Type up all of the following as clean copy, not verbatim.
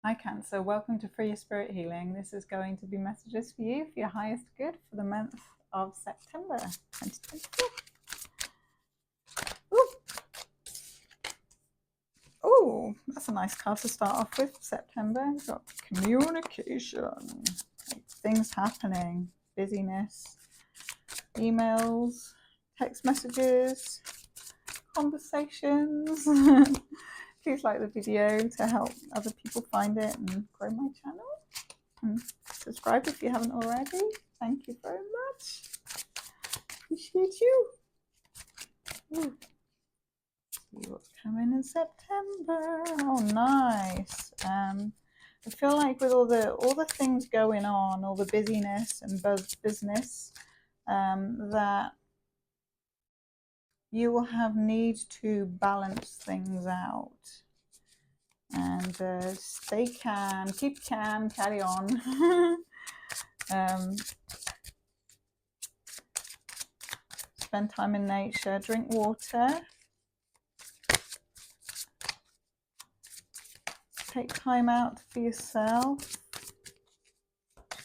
Hi Cancer, welcome to Free Your Spirit Healing. This is going to be messages for you for your highest good for the month of September 2024. Oh, that's a nice card to start off with. September, you've got communication, things happening, busyness, emails, text messages, conversations. Please like the video to help other people find it and grow my channel. And subscribe if you haven't already. Thank you very much. Appreciate you. Ooh. See what's coming in September. Oh, nice. I feel like with all the things going on, all the busyness and business, that you will have need to balance things out. And stay calm, keep calm, carry on. Spend time in nature, drink water. Take time out for yourself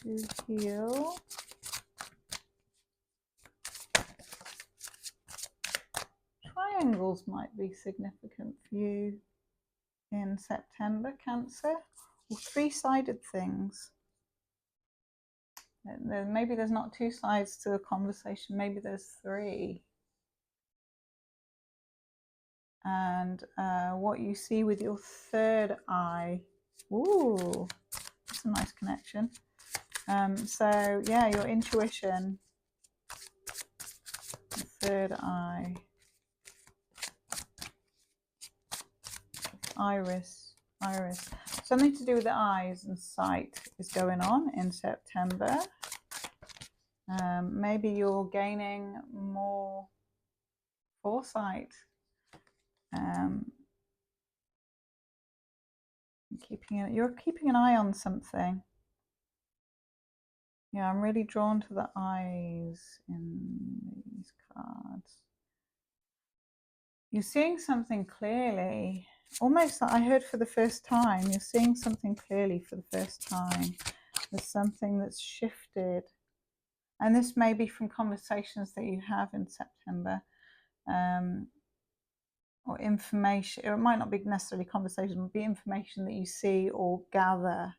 to heal. Triangles might be significant for you in September, Cancer, or three-sided things. Maybe there's not two sides to a conversation, maybe there's three. And what you see with your third eye, ooh, that's a nice connection. So yeah, your intuition, the third eye, iris, something to do with the eyes and sight is going on in September. Maybe you're gaining more foresight. You're keeping an eye on something. Yeah, I'm really drawn to the eyes in these cards. You're seeing something clearly, almost like I heard for the first time. You're seeing something clearly for the first time. There's something that's shifted. And this may be from conversations that you have in September, or information. It might not be necessarily conversation, it might be information that you see or gather.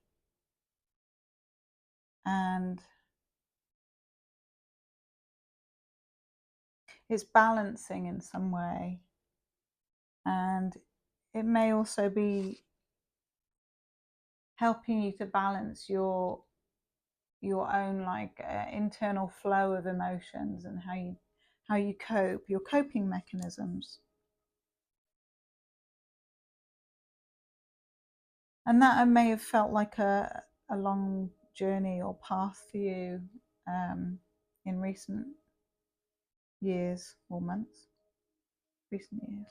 And it's balancing in some way. And it may also be helping you to balance your own internal flow of emotions and how you cope, your coping mechanisms. And that may have felt like a long journey or path for you in recent years or months, recent years.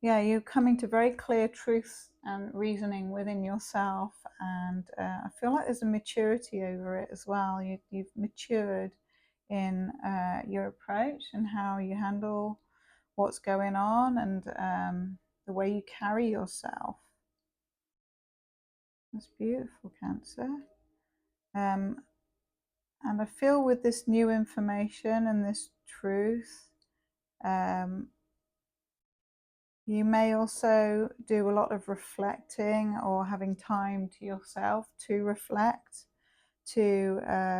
Yeah, you're coming to very clear truths and reasoning within yourself, and I feel like there's a maturity over it as well. You've matured in your approach and how you handle what's going on, and the way you carry yourself. That's beautiful, Cancer. And I feel with this new information and this truth, you may also do a lot of reflecting or having time to yourself to reflect, to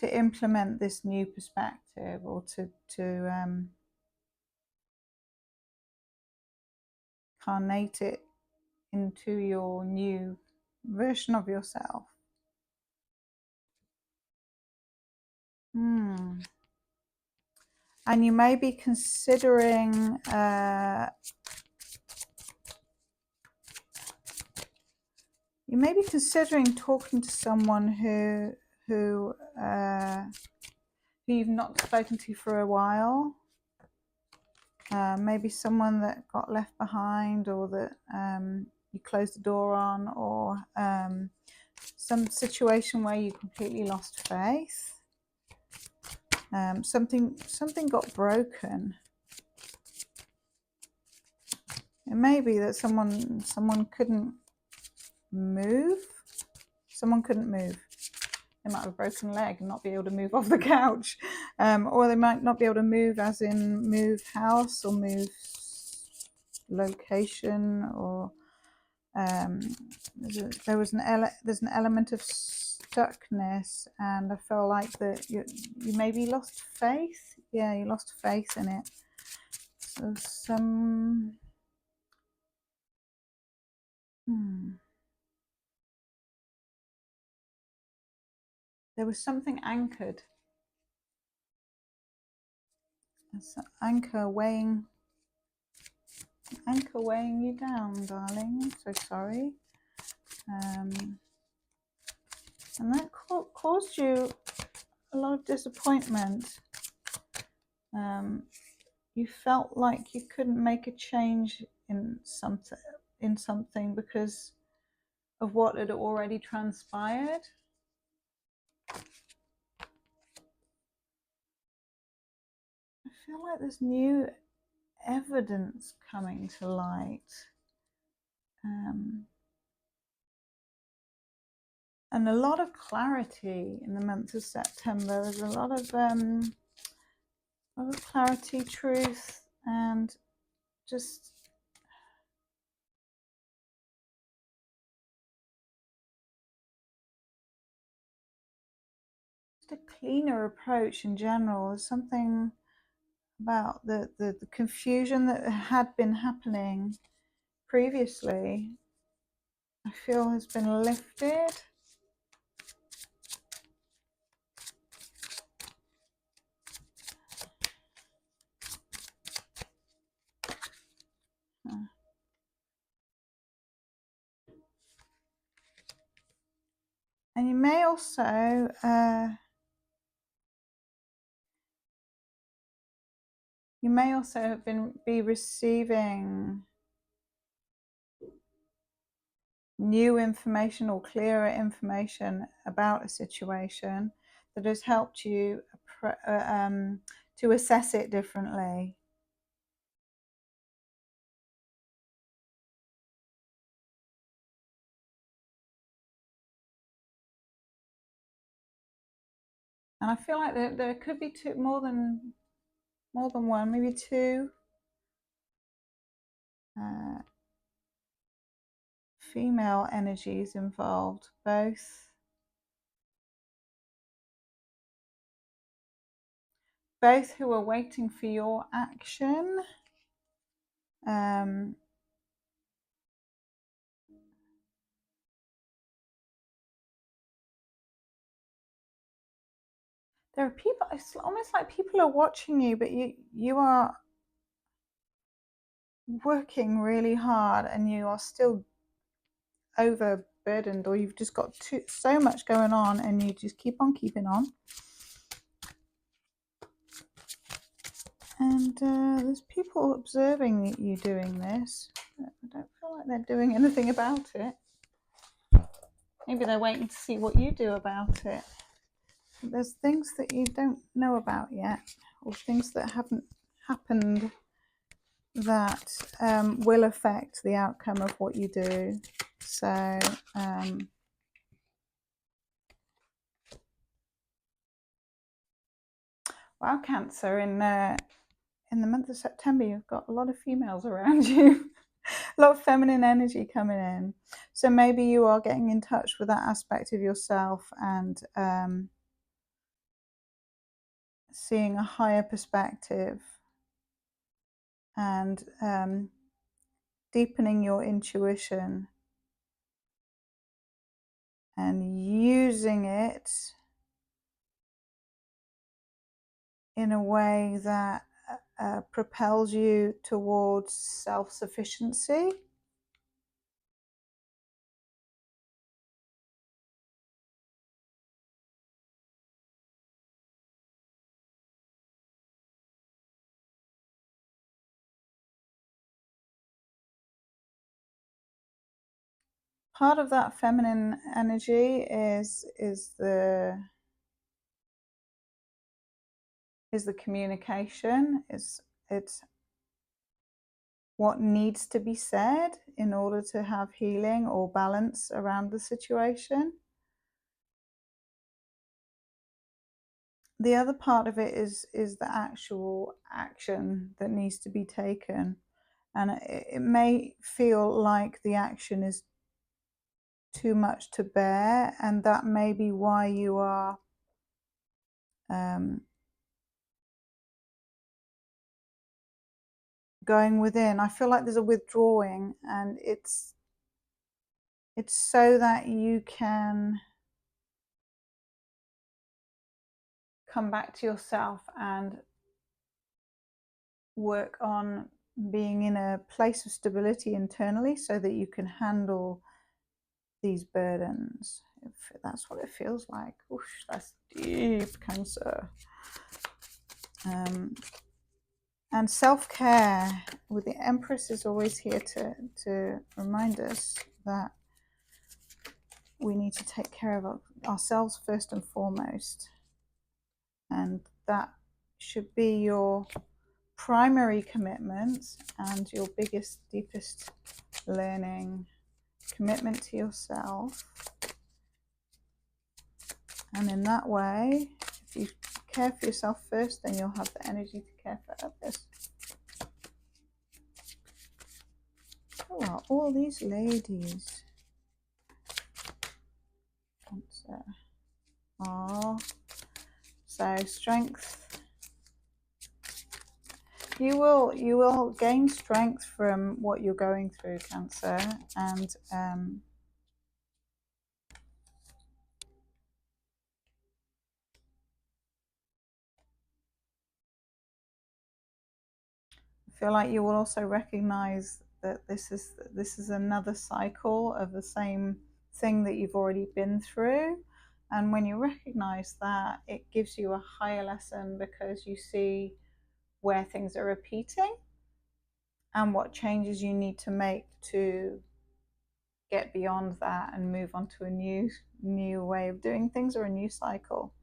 implement this new perspective, or to incarnate it into your new version of yourself. And you may be considering talking to someone who you've not spoken to for a while. Maybe someone that got left behind, or that you closed the door on, or some situation where you completely lost faith. Something got broken. It may be that someone couldn't move. Someone couldn't move. They might have a broken leg and not be able to move off the couch, or they might not be able to move, as in move house or move location, or there's an element of stuckness, and I feel like that you maybe lost faith. Yeah, you lost faith in it. So there was something anchored. There's an anchor weighing you down, darling. I'm so sorry. And that caused you a lot of disappointment. You felt like you couldn't make a change in something because of what had already transpired. I feel like there's new evidence coming to light. And a lot of clarity in the month of September. There's a lot of clarity, truth, and just a cleaner approach in general. There's something about the confusion that had been happening previously, I feel, has been lifted. And you may also be receiving new information or clearer information about a situation that has helped you to assess it differently. And I feel like there could be more than one, maybe two female energies involved, both who are waiting for your action. There are people, it's almost like people are watching you, but you are working really hard and you are still overburdened, or you've just got so much going on and you just keep on keeping on. And there's people observing you doing this. I don't feel like they're doing anything about it. Maybe they're waiting to see what you do about it. There's things that you don't know about yet, or things that haven't happened that will affect the outcome of what you do. So wow, Cancer, in the month of September, you've got a lot of females around you. A lot of feminine energy coming in. So maybe you are getting in touch with that aspect of yourself and seeing a higher perspective and deepening your intuition and using it in a way that propels you towards self-sufficiency. Part of that feminine energy is the is the communication. It's what needs to be said in order to have healing or balance around the situation. The other part of it is the actual action that needs to be taken. And it may feel like the action is too much to bear, and that may be why you are going within. I feel like there's a withdrawing, and it's so that you can come back to yourself and work on being in a place of stability internally so that you can handle these burdens. If that's what it feels like. Oosh, that's deep, Cancer. And self-care with the Empress is always here to remind us that we need to take care of ourselves first and foremost. And that should be your primary commitment and your biggest, deepest learning. Commitment to yourself. And in that way, if you care for yourself first, then you'll have the energy to care for others. Who are all these ladies? Cancer. Oh, so strength. You will gain strength from what you're going through, Cancer, and I feel like you will also recognize that this is another cycle of the same thing that you've already been through. And when you recognize that, it gives you a higher lesson because you see where things are repeating and what changes you need to make to get beyond that and move on to a new way of doing things or a new cycle.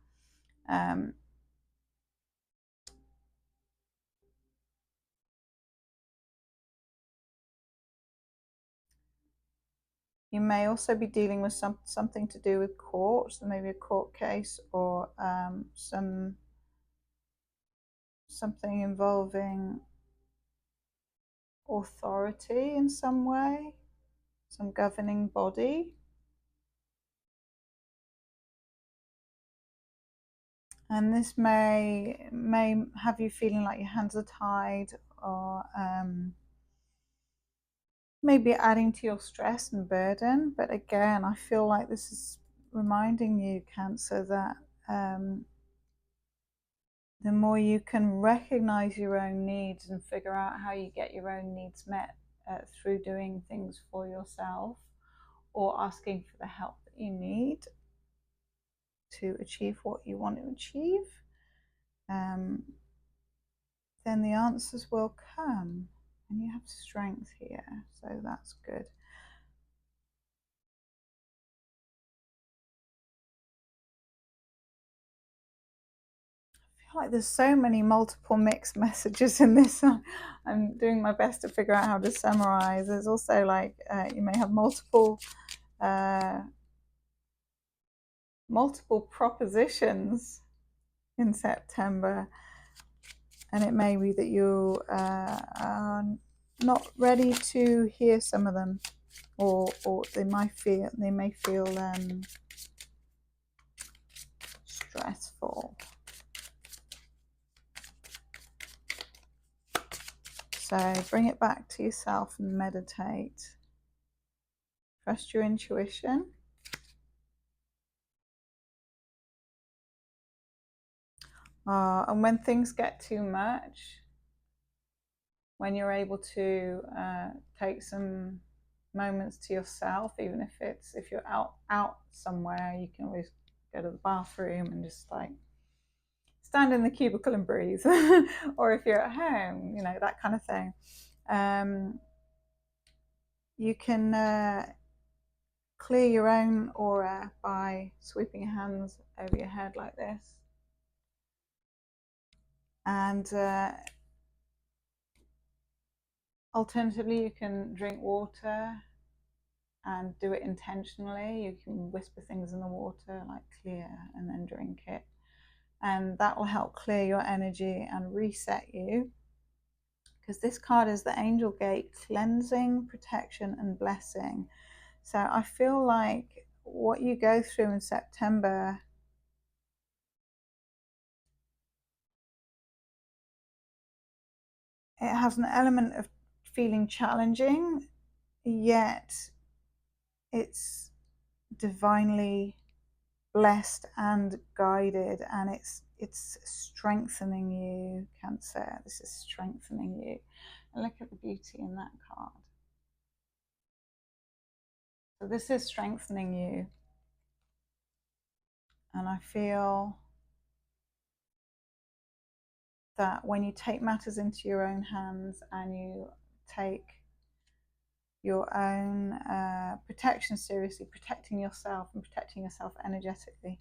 You may also be dealing with something to do with court, so maybe a court case or something involving authority in some way, some governing body. And this may have you feeling like your hands are tied, or maybe adding to your stress and burden. But again, I feel like this is reminding you, Cancer, that the more you can recognize your own needs and figure out how you get your own needs met through doing things for yourself or asking for the help that you need to achieve what you want to achieve, then the answers will come. And you have strength here, so that's good. I feel like there's so many multiple mixed messages in this. I'm doing my best to figure out how to summarize. There's also like you may have multiple propositions in September, and it may be that you are not ready to hear some of them, or they may feel stressful. So bring it back to yourself and meditate. Trust your intuition. And when things get too much, when you're able to take some moments to yourself, even if you're out somewhere, you can always go to the bathroom and just like stand in the cubicle and breathe. Or if you're at home, you know, that kind of thing. You can clear your own aura by sweeping your hands over your head like this. And alternatively, you can drink water and do it intentionally. You can whisper things in the water like clear and then drink it. And that will help clear your energy and reset you. Because this card is the Angel Gate, cleansing, protection, and blessing. So I feel like what you go through in September, it has an element of feeling challenging, yet it's divinely blessed and guided, and it's strengthening you, Cancer. This is strengthening you. And look at the beauty in that card. So this is strengthening you. And I feel that when you take matters into your own hands and you take your own protection seriously, protecting yourself and protecting yourself energetically,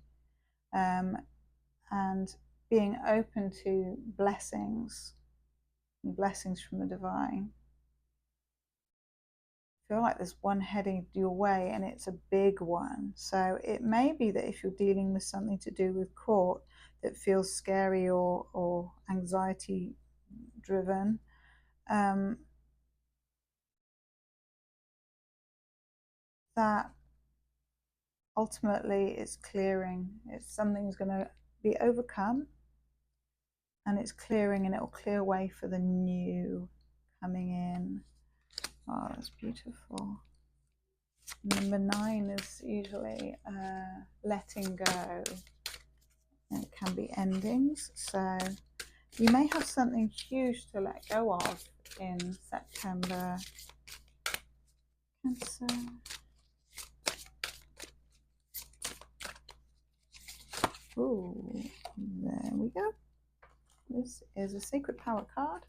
and being open to blessings from the divine. I feel like there's one heading your way, and it's a big one. So it may be that if you're dealing with something to do with court that feels scary or anxiety driven, that ultimately it's clearing. It's something's going to be overcome, and it's clearing, and it will clear way for the new coming in. Oh, that's beautiful. Number 9 is usually letting go. And it can be endings. So you may have something huge to let go of in September. Cancer. Ooh, there we go. This is a Sacred Power card.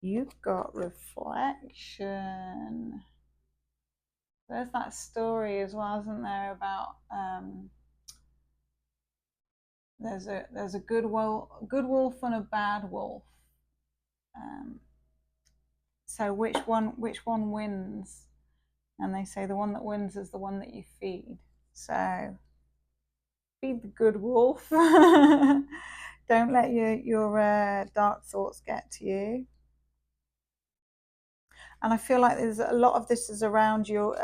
You've got reflection. There's that story as well, isn't there, about there's a good wolf and a bad wolf. So which one wins? And they say the one that wins is the one that you feed. So feed the good wolf. Don't let your dark thoughts get to you. And I feel like there's a lot of this is around your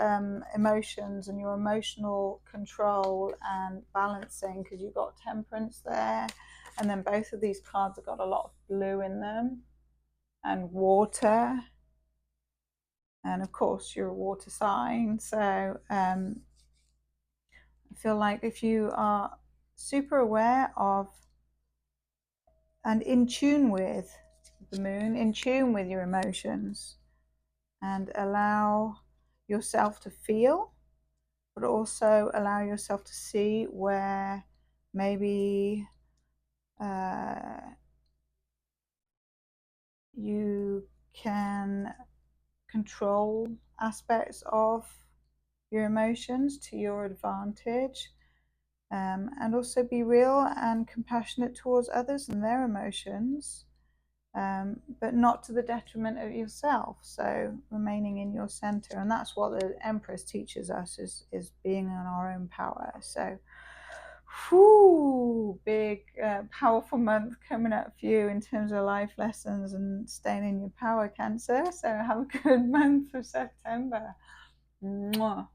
emotions and your emotional control and balancing, because you've got Temperance there, and then both of these cards have got a lot of blue in them and water, and of course you're a water sign. So I feel like if you are super aware of and in tune with the moon, in tune with your emotions, and allow yourself to feel, but also allow yourself to see where maybe you can control aspects of your emotions to your advantage, and also be real and compassionate towards others and their emotions, but not to the detriment of yourself. So remaining in your center, and that's what the Empress teaches us, is being in our own power. So big powerful month coming up for you in terms of life lessons and staying in your power, Cancer. So have a good month of September. Mwah.